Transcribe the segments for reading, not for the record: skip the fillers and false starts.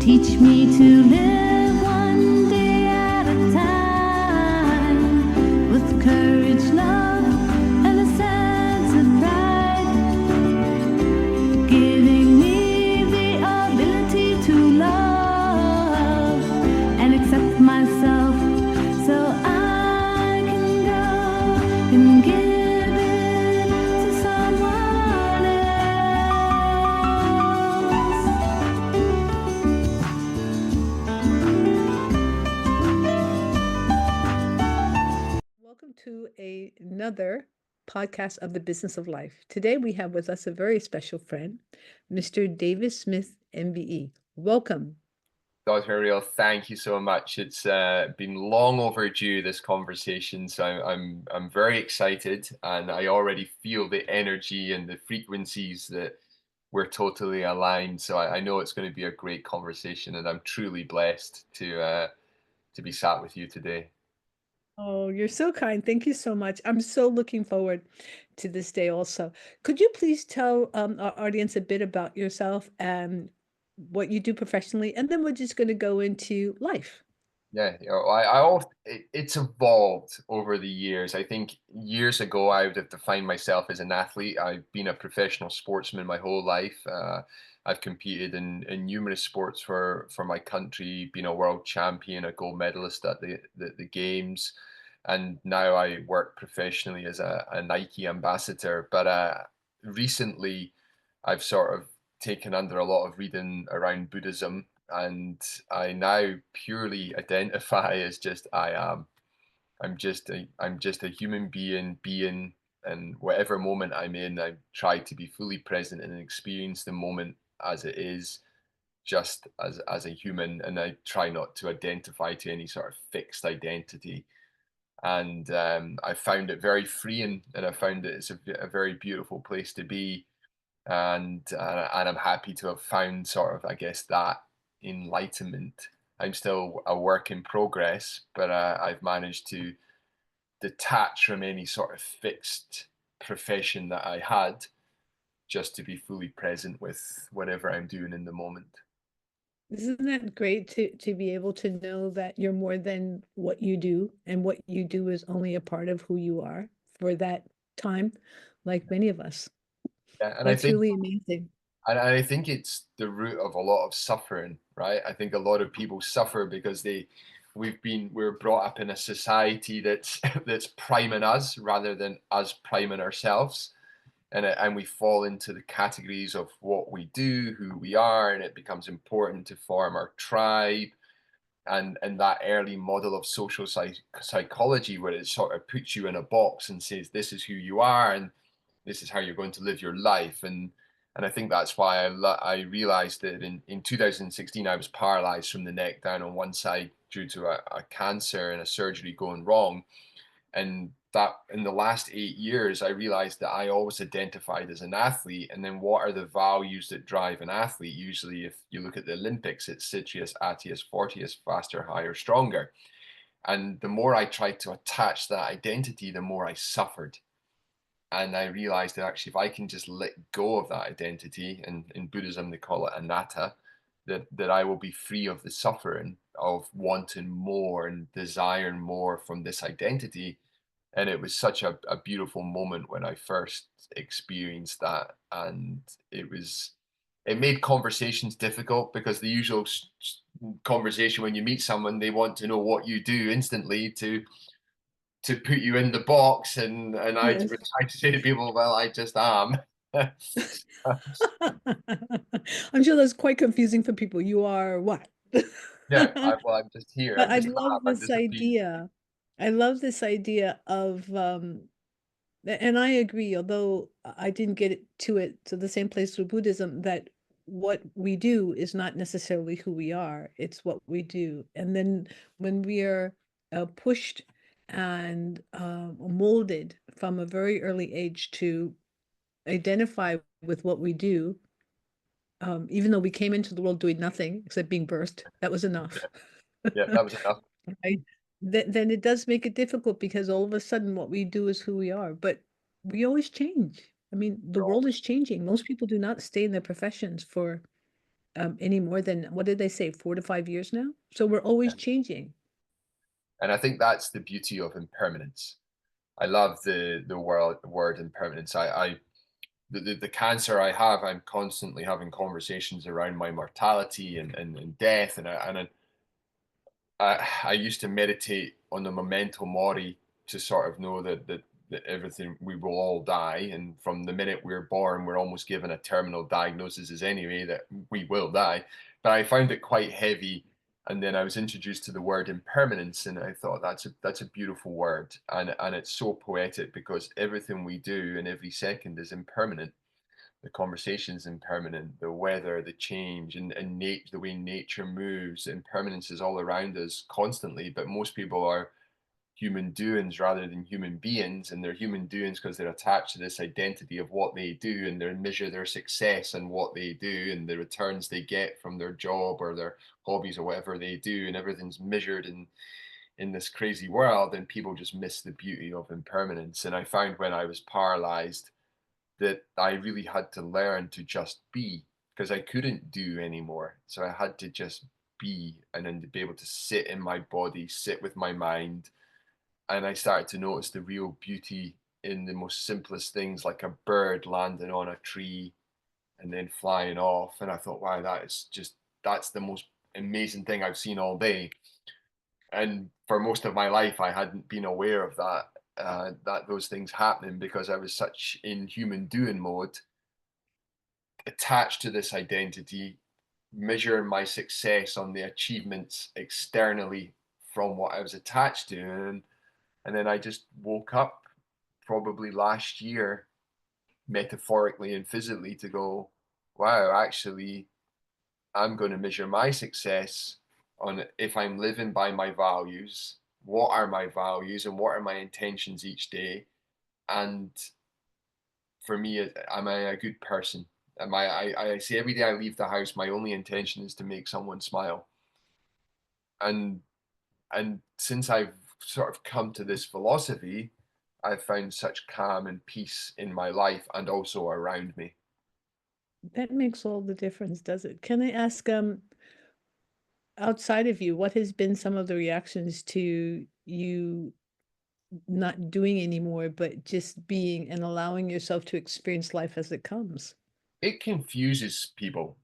Teach me to live one day at a time with courage, love, and a sense of pride, giving me the ability to love and accept myself so I can go and give it to someone else. Welcome to another podcast of the Business of Life. Today we have with us a very special friend, Mr. David Smith MBE. Welcome. Dr. Ariel, thank you so much. It's been long overdue, this conversation, so I'm very excited, and I already feel the energy and the frequencies that we're totally aligned. So I know it's going to be a great conversation, and I'm truly blessed to be sat with you today. Oh, you're so kind. Thank you so much. I'm so looking forward to this day also. Could you please tell our audience a bit about yourself and what you do professionally? And then we're just going to go into life. Yeah, it's evolved over the years. I think years ago I would have defined myself as an athlete. I've been a professional sportsman my whole life. I've competed in numerous sports for my country, been a world champion, a gold medalist at the games, and now I work professionally as a Nike ambassador. But recently, I've sort of taken under a lot of reading around Buddhism, and I now purely identify as just I am. I'm just a human being, and whatever moment I'm in, I try to be fully present and experience the moment as it is, just as a human, and I try not to identify to any sort of fixed identity. And I found it very freeing, and I found it's a very beautiful place to be, and I'm happy to have found sort of, I guess, that enlightenment. I'm still a work in progress, but I've managed to detach from any sort of fixed profession that I had, just to be fully present with whatever I'm doing in the moment. Isn't that great to be able to know that you're more than what you do, and what you do is only a part of who you are for that time, like many of us. Yeah, and That's really amazing. I think it's the root of a lot of suffering, right? I think a lot of people suffer because we're brought up in a society that's that's priming us rather than us priming ourselves, and we fall into the categories of what we do, who we are, and it becomes important to form our tribe, and that early model of social psychology, where it sort of puts you in a box and says this is who you are and this is how you're going to live your life. And I think that's why I realized that in 2016 I was paralyzed from the neck down on one side due to a cancer and a surgery going wrong. And that in the last 8 years, I realized that I always identified as an athlete. And then what are the values that drive an athlete? Usually, if you look at the Olympics, it's Citius, Atius, Fortius, faster, higher, stronger. And the more I tried to attach that identity, the more I suffered. And I realized that actually, if I can just let go of that identity, and in Buddhism they call it anatta, that I will be free of the suffering of wanting more and desiring more from this identity. And it was such a beautiful moment when I first experienced that. And it made conversations difficult, because the usual conversation when you meet someone, they want to know what you do instantly to put you in the box, and I Yes. try to say to people, well, I just am. I'm sure that's quite confusing for people. You are what? Yeah, I'm just here. But I'm I just love I'm this just a being. idea. I love this idea of, and I agree, although I didn't get it to the same place with Buddhism, that what we do is not necessarily who we are, it's what we do. And then when we are pushed and molded from a very early age to identify with what we do, even though we came into the world doing nothing except being birthed, that was enough. Yeah, yeah, that was enough. Right? Then it does make it difficult, because all of a sudden what we do is who we are. But we always change. I mean, the world is changing. Most people do not stay in their professions for any more than, what did they say, 4 to 5 years now? So we're always changing. And I think that's the beauty of impermanence. I love the word impermanence. The cancer I have, I'm constantly having conversations around my mortality and death, I used to meditate on the memento mori to sort of know that everything, we will all die, and from the minute we're born, we're almost given a terminal diagnosis as anyway that we will die. But I found it quite heavy, and then I was introduced to the word impermanence, and I thought that's a beautiful word, and it's so poetic because everything we do in every second is impermanent. The conversation's impermanent, the weather, the change, and the way nature moves. Impermanence is all around us constantly, but most people are human doings rather than human beings, and they're human doings because they're attached to this identity of what they do, and they measure their success and what they do and the returns they get from their job or their hobbies or whatever they do, and everything's measured in this crazy world, and people just miss the beauty of impermanence. And I found when I was paralyzed that I really had to learn to just be, because I couldn't do anymore. So I had to just be, and then to be able to sit in my body, sit with my mind. And I started to notice the real beauty in the most simplest things, like a bird landing on a tree and then flying off. And I thought, wow, that's the most amazing thing I've seen all day. And for most of my life, I hadn't been aware of that those things happening, because I was such in human doing mode, attached to this identity, measuring my success on the achievements externally from what I was attached to. And then I just woke up probably last year, metaphorically and physically, to go, wow, actually, I'm going to measure my success on if I'm living by my values, what are my values and what are my intentions each day. And for me, am I a good person? I say every day I leave the house, my only intention is to make someone smile. And since I've sort of come to this philosophy, I've found such calm and peace in my life and also around me. That makes all the difference, does it? Can I ask, outside of you, what has been some of the reactions to you not doing anymore, but just being and allowing yourself to experience life as it comes? It confuses people.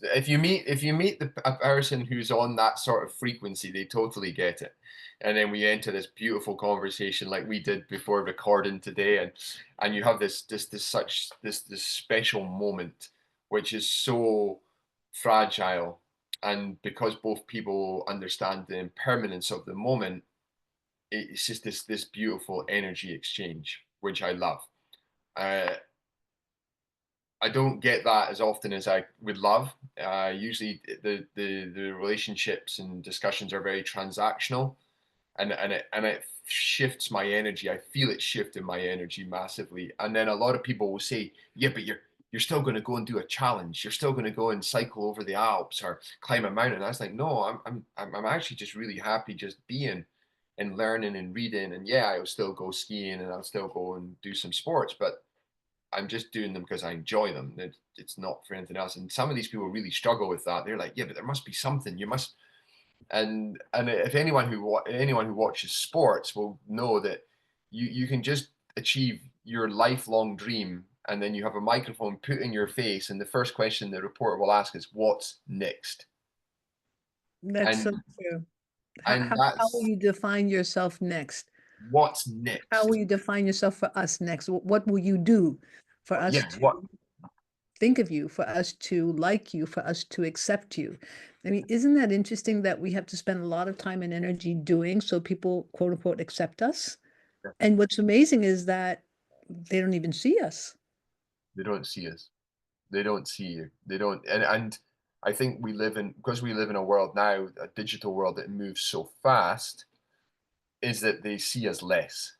If you meet a person who's on that sort of frequency, they totally get it. And then we enter this beautiful conversation like we did before recording today, and you have this special moment, which is so fragile. And because both people understand the impermanence of the moment, it's just this beautiful energy exchange, which I love. Uh, I don't get that as often as I would love. Usually, the relationships and discussions are very transactional, and it shifts my energy. I feel it shifting my energy massively. And then a lot of people will say, "Yeah, but you're still going to go and do a challenge. You're still going to go and cycle over the Alps or climb a mountain." I was like, "No, I'm actually just really happy just being and learning and reading. And yeah, I will still go skiing and I'll still go and do some sports, but I'm just doing them because I enjoy them. It's not for anything else." And some of these people really struggle with that. They're like, "Yeah, but there must be something. You must." And if anyone who watches sports will know that you can just achieve your lifelong dream, and then you have a microphone put in your face, and the first question the reporter will ask is, "What's next?" That's And so true. and How will that's you define yourself next? what's How will next. you define yourself for us next? What will you do for us Yeah, what to think of you, for us to like you, for us to accept you? I mean, isn't that interesting that we have to spend a lot of time and energy doing so people, quote unquote, accept us? And what's amazing is that they don't even see us. they don't see us. They don't see you. They don't, and I think because we live in a world now, a digital world that moves so fast, is that they see us less.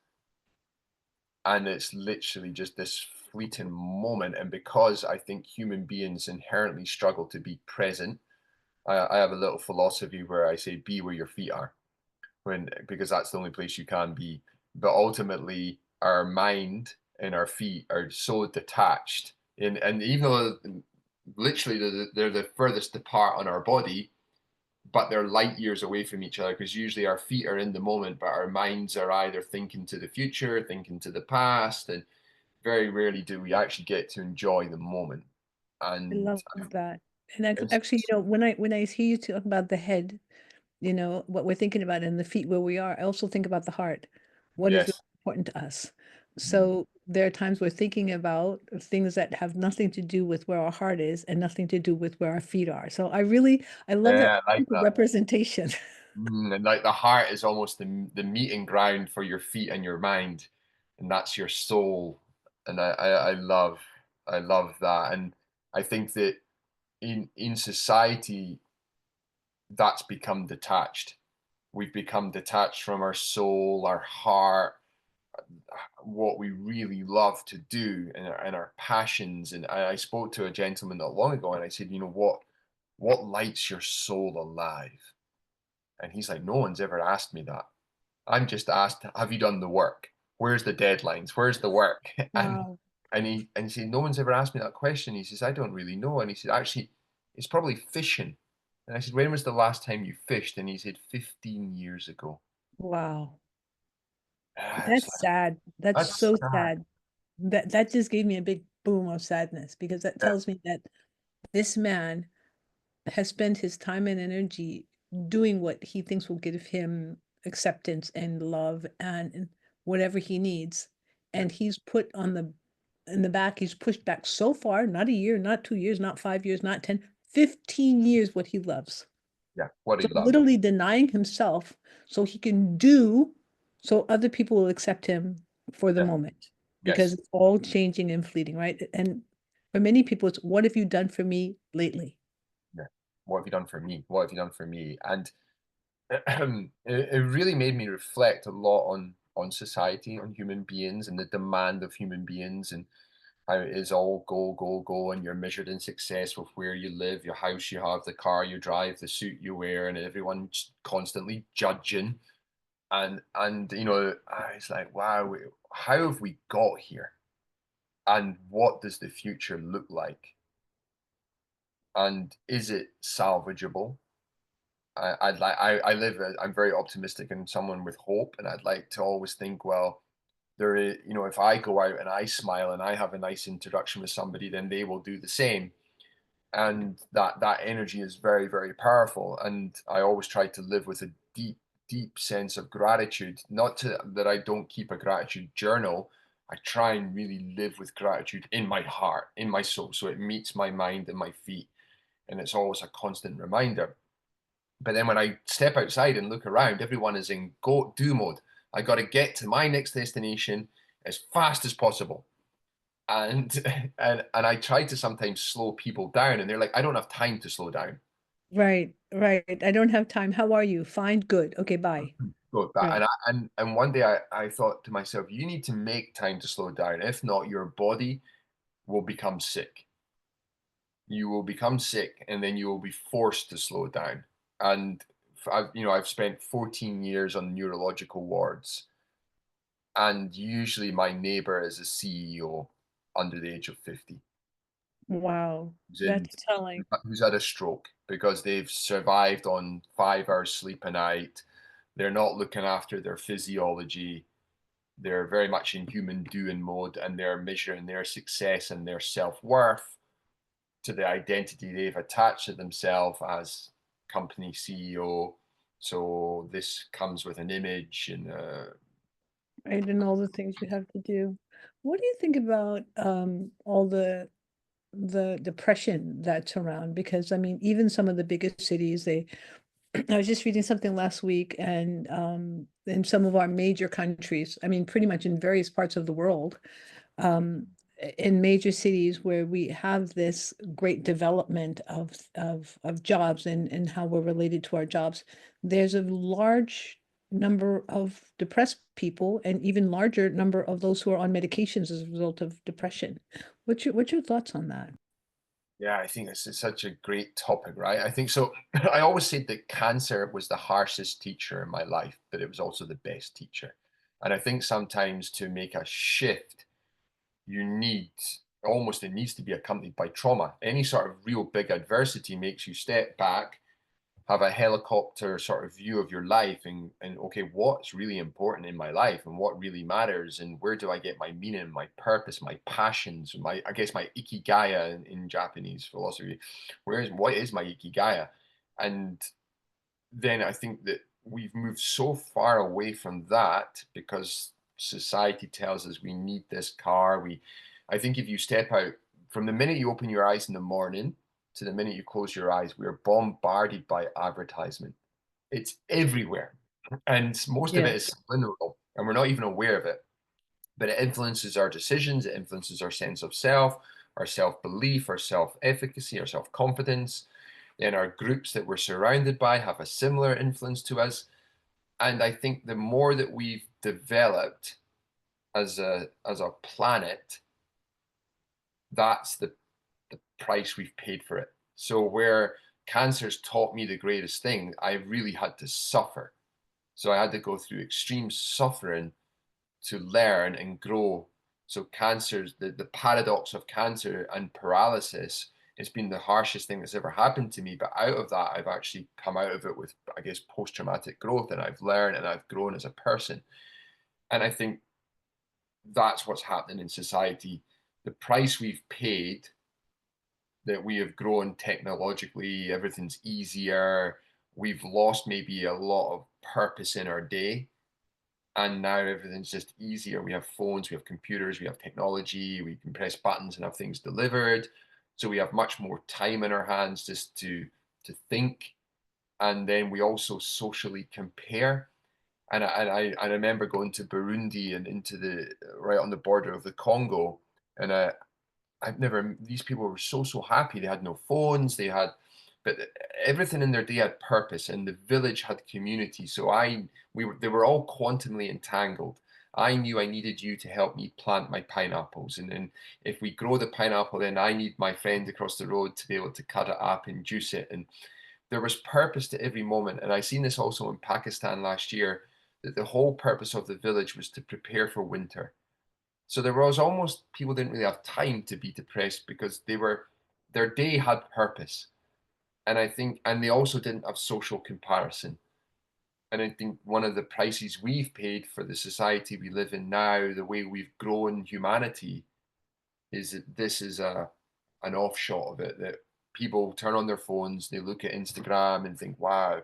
And it's literally just this fleeting moment. And because I think human beings inherently struggle to be present, I have a little philosophy where I say, be where your feet are, because that's the only place you can be. But ultimately, our mind and our feet are so detached. And even though literally they're the furthest apart on our body, but they're light years away from each other, because usually our feet are in the moment, but our minds are either thinking to the future, thinking to the past, and very rarely do we actually get to enjoy the moment. I And love that. And it's, actually, when I hear you talk about the head, what we're thinking about and the feet where we are, I also think about the heart. What is really yes, important to us? mm, So there are times we're thinking about things that have nothing to do with where our heart is and nothing to do with where our feet are. So I love that yeah, I like that. representation. And like the heart is almost the meeting ground for your feet and your mind, and that's your soul. And I love that. And I think that in society, that's become detached. We've become detached from our soul, our heart, what we really love to do, and our passions. And I spoke to a gentleman not long ago, and I said, what lights your soul alive? And he's like, no one's ever asked me that. I'm just asked, have you done the work? Where's the deadlines? Where's the work? And Wow. he said, no one's ever asked me that question. He says, I don't really know. And he said, actually, it's probably fishing. And I said, when was the last time you fished? And he said, 15 years ago. Wow. I was That's like, sad. That's that's so sad. sad. That just gave me a big boom of sadness because that Yeah, tells me that this man has spent his time and energy doing what he thinks will give him acceptance and love and whatever he needs. yeah, And he's put on the in the back, he's pushed back so far, not a year, not 2 years, not 5 years, not 10, 15 years what he loves. yeah. What So he loves. literally denying himself so he can do so other people will accept him for the Yeah, moment because yes. it's all changing and fleeting, right? And for many people, it's what have you done for me lately? Yeah. What have you done for me? What have you done for me? And it really made me reflect a lot on society, on human beings, and the demand of human beings, and how it is all go, go, go, and you're measured in success with where you live, your house you have, the car you drive, the suit you wear, and everyone's constantly judging. And it's like, wow, how have we got here? And what does the future look like? And is it salvageable? I live I'm very optimistic and someone with hope, and I'd like to always think, well, there is, if I go out and I smile and I have a nice introduction with somebody, then they will do the same. And that energy is very, very powerful. And I always try to live with a deep, deep sense of gratitude. Not to that I don't keep a gratitude journal. I try and really live with gratitude in my heart, in my soul. So it meets my mind and my feet. And it's always a constant reminder. But then when I step outside and look around, everyone is in go do mode. I got to get to my next destination as fast as possible. And and I try to sometimes slow people down, and they're like, I don't have time to slow down. Right, right. I don't have time. How are you? Fine, good. Okay, bye. So that, Right. and one day I thought to myself, you need to make time to slow down. If not, your body will become sick. You will become sick, and then you will be forced to slow down. And I've spent 14 years on neurological wards, and usually my neighbor is a CEO under the age of 50 Wow. who's in That's telling. who's had a stroke because they've survived on 5 hours sleep a night. They're not looking after their physiology. They're very much in human doing mode, and they're measuring their success and their self-worth to the identity they've attached to themselves as company CEO. So this comes with an image and Right, and all the things you have to do. What do you think about all the depression that's around? Because I mean, even some of the biggest cities, they I was just reading something last week, and in some of our major countries, I mean, pretty much in various parts of the world, um, in major cities where we have this great development of jobs and how we're related to our jobs, there's a large number of depressed people and even larger number of those who are on medications as a result of depression. What's your thoughts on that? yeah, I think this is such a great topic, right? I think so. I always said that cancer was the harshest teacher in my life, but it was also the best teacher. And I think sometimes to make a shift, you need almost it needs to be accompanied by trauma. Any sort of real big adversity makes you step back, have a helicopter sort of view of your life, and okay, what's really important in my life and what really matters, and where do I get my meaning, my purpose, my passions, my, I guess, my ikigaya in Japanese philosophy. What is my ikigaya? And then I think that we've moved so far away from that because society tells us we need this car. I think if you step out from the minute you open your eyes in the morning to the minute you close your eyes, we are bombarded by advertisement. It's everywhere. And most of it is Yes. subliminal, and we're not even aware of it. But it influences our decisions, it influences our sense of self, our self belief, our self efficacy, our self confidence. Then our groups that we're surrounded by have a similar influence to us. And I think the more that we've developed as a planet, that's the price we've paid for it. So where cancer's taught me the greatest thing, I really had to suffer. So I had to go through extreme suffering to learn and grow. So cancer's the paradox of cancer and paralysis, it's been the harshest thing that's ever happened to me. But out of that, I've actually come out of it with, I guess, post-traumatic growth, and I've learned and I've grown as a person. And I think that's what's happening in society. The price we've paid, that we have grown technologically, everything's easier. We've lost maybe a lot of purpose in our day. And now everything's just easier. We have phones, we have computers, we have technology, we can press buttons and have things delivered. So we have much more time in our hands just to think. And then we also socially compare. And I remember going to Burundi and into the right on the border of the Congo, and I've never, these people were so happy. They had no phones, but everything in their day had purpose, and the village had community. So they were all quantumly entangled. I knew I needed you to help me plant my pineapples. And then if we grow the pineapple, then I need my friend across the road to be able to cut it up and juice it. And there was purpose to every moment. And I seen this also in Pakistan last year, that the whole purpose of the village was to prepare for winter. So there was almost, people didn't really have time to be depressed because their day had purpose. And I think, and they also didn't have social comparison. And I think one of the prices we've paid for the society we live in now, the way we've grown humanity, is that this is an offshot of it, that people turn on their phones, they look at Instagram and think, wow,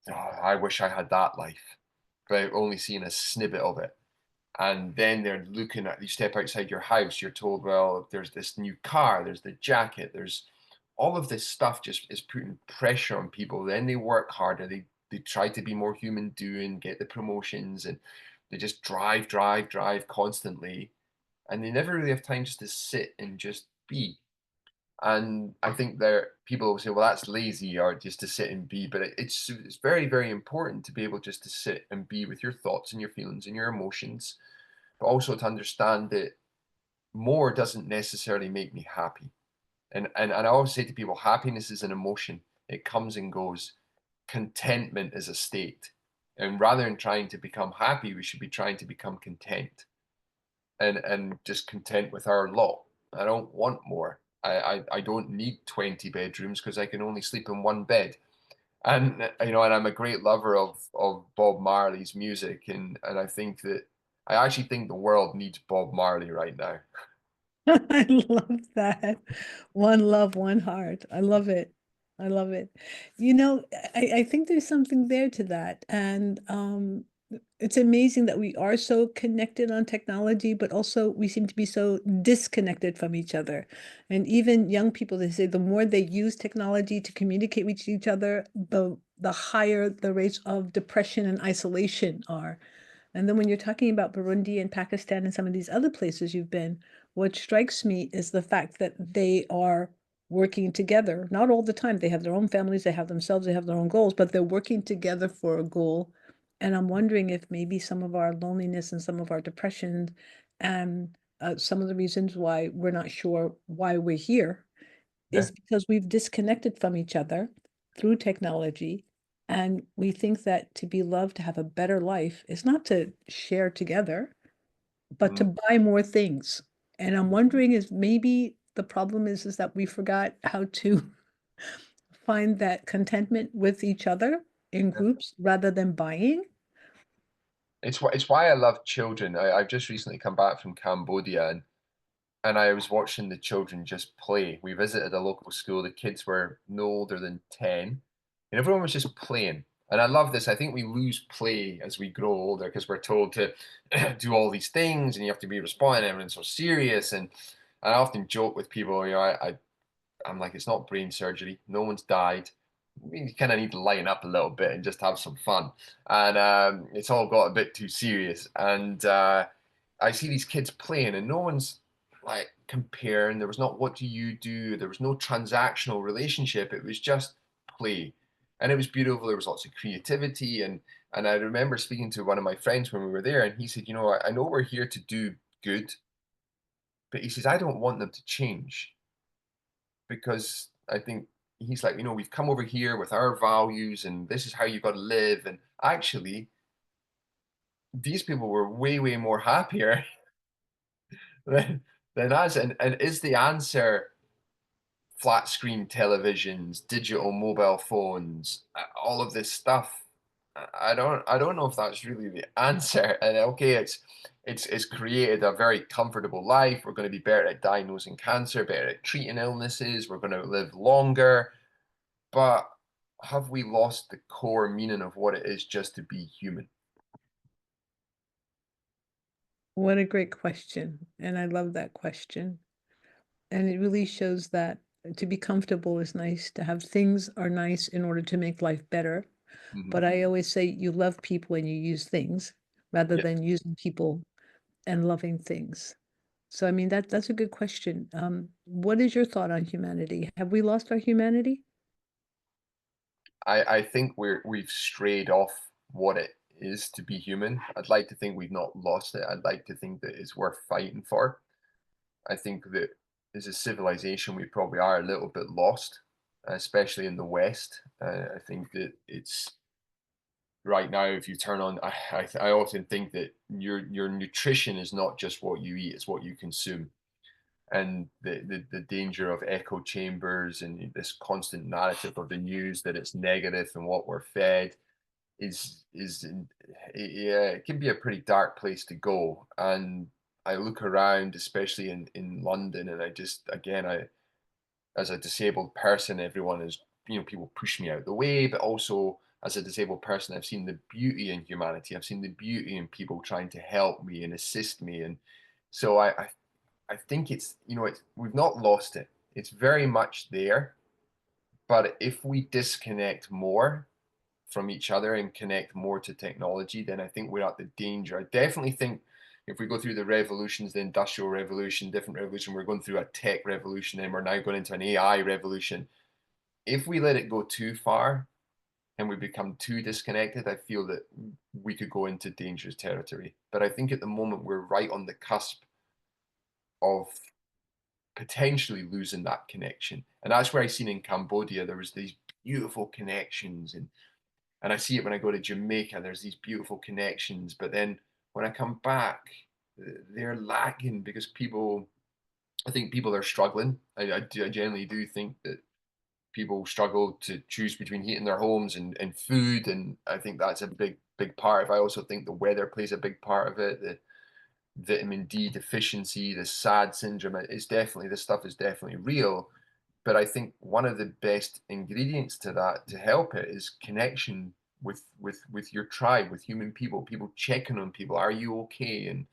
oh, I wish I had that life. But I've only seen a snippet of it. And then they're looking at, you step outside your house, you're told, well, there's this new car, there's the jacket, there's all of this stuff just is putting pressure on people. Then they work harder, they try to be more human doing, get the promotions, and they just drive constantly. And they never really have time just to sit and just be. And I think there people will say, well, that's lazy, or just to sit and be. But it's very important to be able just to sit and be with your thoughts and your feelings and your emotions, but also to understand that more doesn't necessarily make me happy. And I always say to people, happiness is an emotion. It comes and goes. Contentment is a state. And rather than trying to become happy, we should be trying to become content, and just content with our lot. I don't want more. I don't need 20 bedrooms because I can only sleep in one bed. And and I'm a great lover of Bob Marley's music, and I think that I actually think the world needs Bob Marley right now. I love that. One love, one heart. I love it. I love it. I think there's something there to that. And it's amazing that we are so connected on technology, but also we seem to be so disconnected from each other. And even young people, they say the more they use technology to communicate with each other, the higher the rates of depression and isolation are. And then when you're talking about Burundi and Pakistan and some of these other places you've been, what strikes me is the fact that they are working together. Not all the time. They have their own families, they have themselves, they have their own goals, but they're working together for a goal. And I'm wondering if maybe some of our loneliness and some of our depression and some of the reasons why we're not sure why we're here Yeah. is because we've disconnected from each other through technology. And we think that to be loved, to have a better life, is not to share together, but to Mm. buy more things. And I'm wondering is maybe the problem is that we forgot how to find that contentment with each other in groups rather than buying. It's why I love children. I've just recently come back from Cambodia, and I was watching the children just play. We visited a local school. The kids were no older than 10, and everyone was just playing. And I love this. I think we lose play as we grow older because we're told to do all these things and you have to be responsible and everyone's so serious. And I often joke with people, I'm like, it's not brain surgery. No one's died. You kind of need to lighten up a little bit and just have some fun. And it's all got a bit too serious. And I see these kids playing, and no one's like comparing. There was not what do you do. There was no transactional relationship. It was just play, and it was beautiful. There was lots of creativity, and I remember speaking to one of my friends when we were there, and he said, I know we're here to do good, but he says I don't want them to change because I think he's like, we've come over here with our values and this is how you've got to live. And actually, these people were way, way more happier than, than us. And is the answer flat screen televisions, digital mobile phones, all of this stuff? I don't know if that's really the answer. And okay, it's created a very comfortable life. We're going to be better at diagnosing cancer, better at treating illnesses. We're going to live longer. But have we lost the core meaning of what it is just to be human? What a great question. And I love that question. And it really shows that to be comfortable is nice, to have things are nice in order to make life better. Mhm. But I always say you love people and you use things rather Yeah, than using people and loving things. So I mean that's a good question. What is your thought on humanity? Have we lost our humanity? I think we've strayed off what it is to be human. I'd like to think we've not lost it. I'd like to think that it's worth fighting for. I think that as a civilization, we probably are a little bit lost, especially in the West. I think that it's right now. If you turn on, I often think that your nutrition is not just what you eat; it's what you consume. And the danger of echo chambers and this constant narrative of the news that it's negative and what we're fed yeah, it can be a pretty dark place to go. And I look around, especially in London, and I just again I as a disabled person, everyone is people push me out the way, but also as a disabled person, I've seen the beauty in humanity. I've seen the beauty in people trying to help me and assist me. And so I think we've not lost it. It's very much there. But if we disconnect more from each other and connect more to technology, then I think we're at the danger. I definitely think if we go through the revolutions, the industrial revolution, different revolution, we're going through a tech revolution and we're now going into an AI revolution. If we let it go too far and we become too disconnected, I feel that we could go into dangerous territory. But I think at the moment we're right on the cusp of potentially losing that connection. And that's where I seen in Cambodia, there was these beautiful connections and I see it when I go to Jamaica, there's these beautiful connections. But then when I come back, they're lacking because I think people are struggling. I generally do think that people struggle to choose between heating their homes and food. And I think that's a big part of it. I also think the weather plays a big part of it. The vitamin D deficiency, the SAD syndrome, this stuff is definitely real. But I think one of the best ingredients to that to help it is connection with your tribe, with human people checking on people. Are you okay? And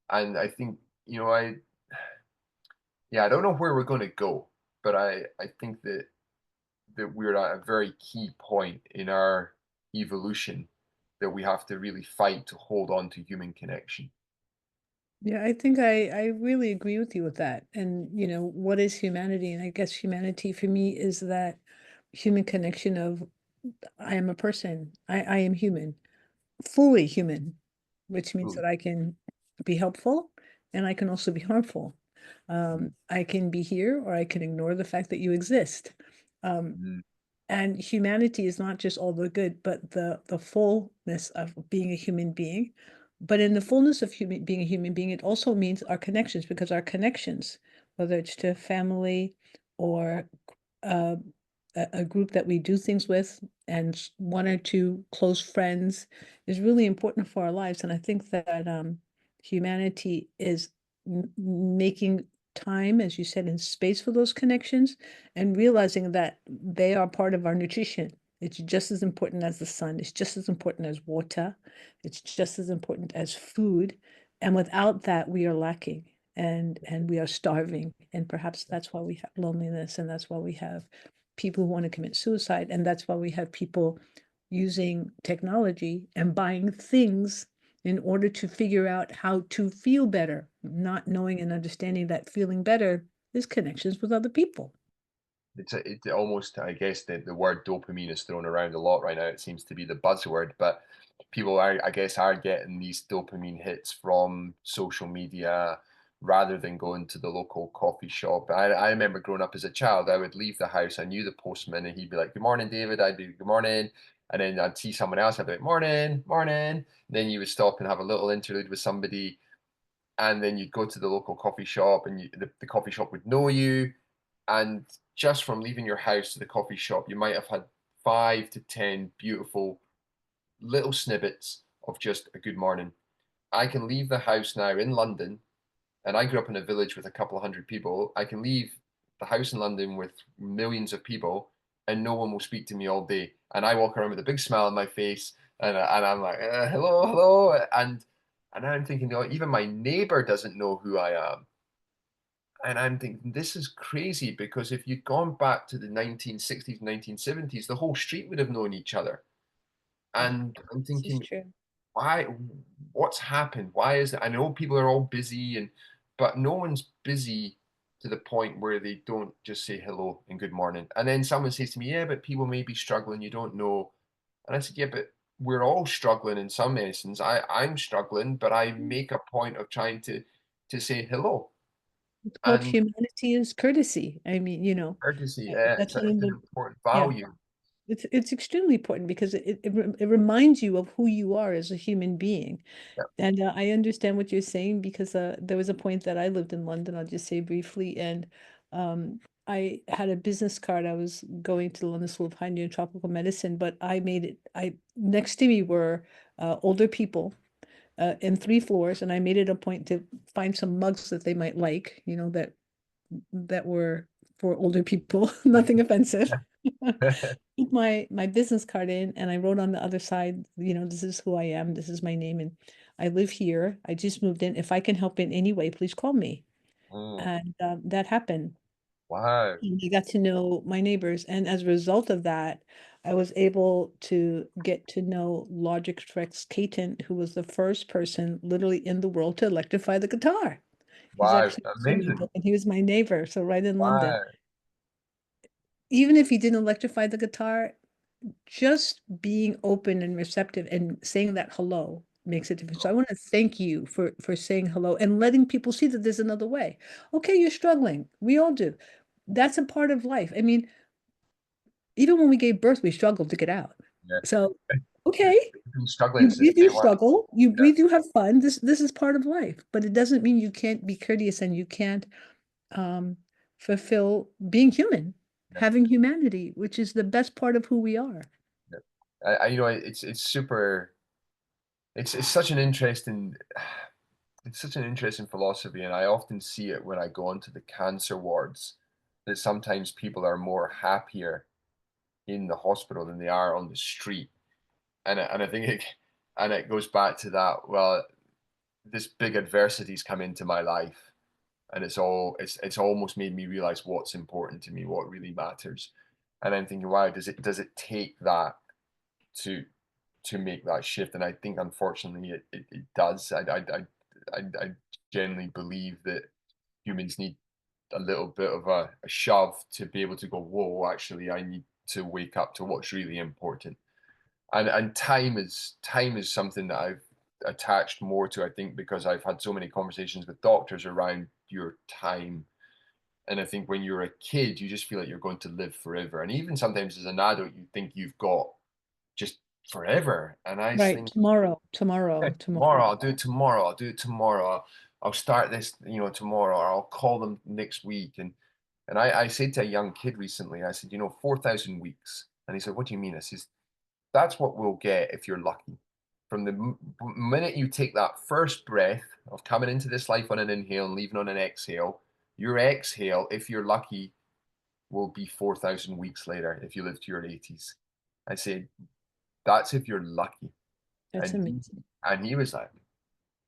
I think, I don't know where we're going to go, but I think that we're at a very key point in our evolution that we have to really fight to hold on to human connection. Yeah, I think I really agree with you with that. And what is humanity? And I guess humanity for me is that human connection of I am a person. I am human, fully human, which means Absolutely. that I can be helpful and I can also be harmful. Mhm. I can be here or I can ignore the fact that you exist. Um, Mhm. and humanity is not just all the good, but the fullness of being a human being, But in the fullness of being a human being, it also means our connections, because our connections, whether it's to family or uh, a group that we do things with, and one or two close friends, is really important for our lives. And I think that humanity is making time, as you said, in space for those connections, and realizing that they are part of our nutrition. It's just as important as the sun. It's just as important as water. It's just as important as food. And without that, we are lacking, and we are starving. And perhaps that's why we have loneliness, and that's why we have people who want to commit suicide, and that's why we have people using technology and buying things in order to figure out how to feel better, not knowing and understanding that feeling better is connections with other people. It almost, I guess, the word dopamine is thrown around a lot right now. It seems to be the buzzword, but people are, I guess, are getting these dopamine hits from social media rather than going to the local coffee shop. I remember growing up as a child, I would leave the house, I knew the postman, and he'd be like, "Good morning, David." I'd be, "Good morning." And then I'd see someone else, I'd be like, "Morning, morning." Then you would stop and have a little interlude with somebody, and then you'd go to the local coffee shop, and the coffee shop would know you. And just from leaving your house to the coffee shop, you might have had 5 to 10 beautiful little snippets of just a good morning. I can leave the house now in London, and I grew up in a village with a couple of hundred people. I can leave the house in London with millions of people, and no one will speak to me all day. And I walk around with a big smile on my face, and I'm like, "Hello, hello," and I'm thinking, oh, even my neighbor doesn't know who I am. And I'm thinking, this is crazy, because if you'd gone back to the 1960s, 1970s, the whole street would have known each other. Yeah, And I'm this is thinking, true. why, what's happened? Why is it? I know people are all busy, but no one's busy to the point where they don't just say hello and good morning. And then someone says to me, yeah, but people may be struggling, you don't know. And I said, yeah, but we're all struggling in some essence. I'm struggling, but I make a point of trying to say hello. It's called And humanity is courtesy. I mean, courtesy, yeah, that's one it's of an the, important yeah, value. it's extremely important, because it reminds you of who you are as a human being. Yeah. And I understand what you're saying, because there was a point that I lived in London, I'll just say briefly, and I had a business card. I was going to the London School of Hygiene and Tropical Medicine, but I next to me were older people in 3 floors, and I made it a point to find some mugs that they might like, that were for older people, nothing offensive. Put my business card in, and I wrote on the other side, this is who I am, this is my name, and I live here. I just moved in. If I can help in any way, please call me. Mm, And that happened. wow. And I got to know my neighbors, and as a result of that, I was able to get to know Logic Express Caton, who was the first person literally in the world to electrify the guitar. He's Wow, actually also in my amazing. book, and he was my neighbor, so right in London. Wow. Even if he didn't electrify the guitar, just being open and receptive and saying that hello makes a difference. So I want to thank you for saying hello and letting people see that there's another way. Okay, you're struggling. We all do. That's a part of life. I mean, even when we gave birth, we struggled to get out. Yeah. So, okay, I've been struggling since you day one. struggle, you Yeah, breathe, you have fun. This is part of life, but it doesn't mean you can't be courteous, and you can't um, fulfill being human, yeah, having humanity, which is the best part of who we are. yeah. It's super. It's such an interesting. It's such an interesting philosophy, and I often see it when I go onto the cancer wards. That sometimes people are more happier in the hospital than they are on the street, and I think it goes back to that. Well, this big adversities come into my life, and it's almost made me realize what's important to me, what really matters. And I'm thinking, wow, does it take that to make that shift? And I think unfortunately it does. I genuinely believe that humans need a little bit of a shove to be able to go, whoa, actually I need to wake up to what's really important. And time is something that I've attached more to, I think, because I've had so many conversations with doctors around your time. And I think when you're a kid, you just feel like you're going to live forever. And even sometimes as an adult, you think you've got just forever. And I Right. think, Tomorrow, "Yeah, tomorrow, tomorrow, tomorrow. I'll do it tomorrow. I'll do it tomorrow. I'll start this, tomorrow, or I'll call them next week." And I said to a young kid recently, I said, 4,000 weeks. And he said, "What do you mean?" I says, "That's what we'll get if you're lucky. From the minute you take that first breath of coming into this life on an inhale and leaving on an exhale, your exhale, if you're lucky, will be 4,000 weeks later if you live to your 80s." I said, "That's if you're lucky." That's And amazing. he was like,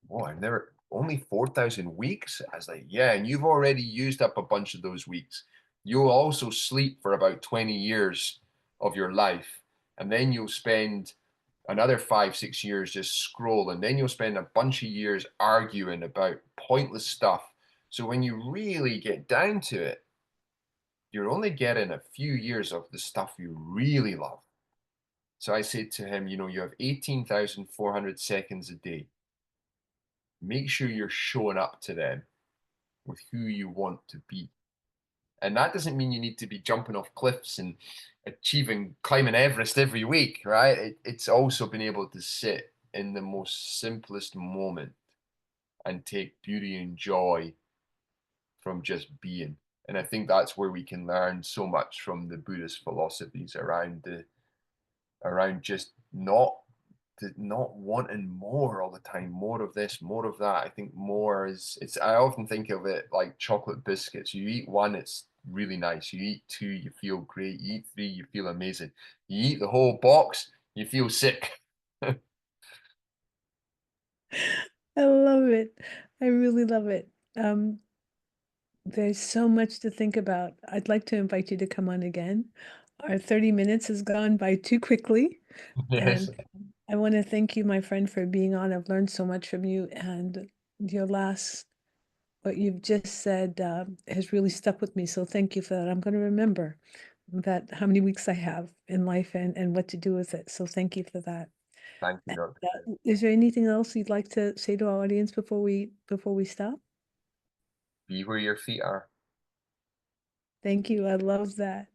"Whoa, I've never only 4,000 weeks?" I was like, "Yeah, and you've already used up a bunch of those weeks. You'll also sleep for about 20 years of your life, and then you'll spend another 5, 6 years just scrolling. Then you'll spend a bunch of years arguing about pointless stuff. So when you really get down to it, you're only getting a few years of the stuff you really love." So I said to him, "You have 18,400 seconds a day. Make sure you're showing up to them with who you want to be." And that doesn't mean you need to be jumping off cliffs and climbing Everest every week, right? It's also being able to sit in the most simplest moment and take beauty and joy from just being. And I think that's where we can learn so much from the Buddhist philosophies around just not wanting more all the time, more of this, more of that. I think more is it's I often think of it like chocolate biscuits. You eat one, it's really nice. You eat two, you feel great. You eat three, you feel amazing. You eat the whole box, you feel sick. I love it. I really love it. Um, there's so much to think about. I'd like to invite you to come on again. Our 30 minutes has gone by too quickly. Yes. And I want to thank you, my friend, for being on. I've learned so much from you. And what you've just said has really stuck with me. So thank you for that. I'm going to remember that how many weeks I have in life and what to do with it. So thank you for that. Thank you, And, Dr. is there anything else you'd like to say to our audience before we stop? Be where your feet are. Thank you. I love that.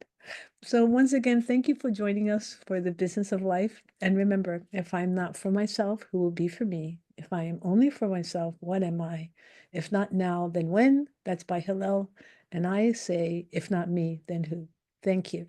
So once again, thank you for joining us for the business of life. And remember, if I'm not for myself, who will be for me? If I am only for myself, what am I? If not now, then when? That's by Hillel. And I say, if not me, then who? Thank you.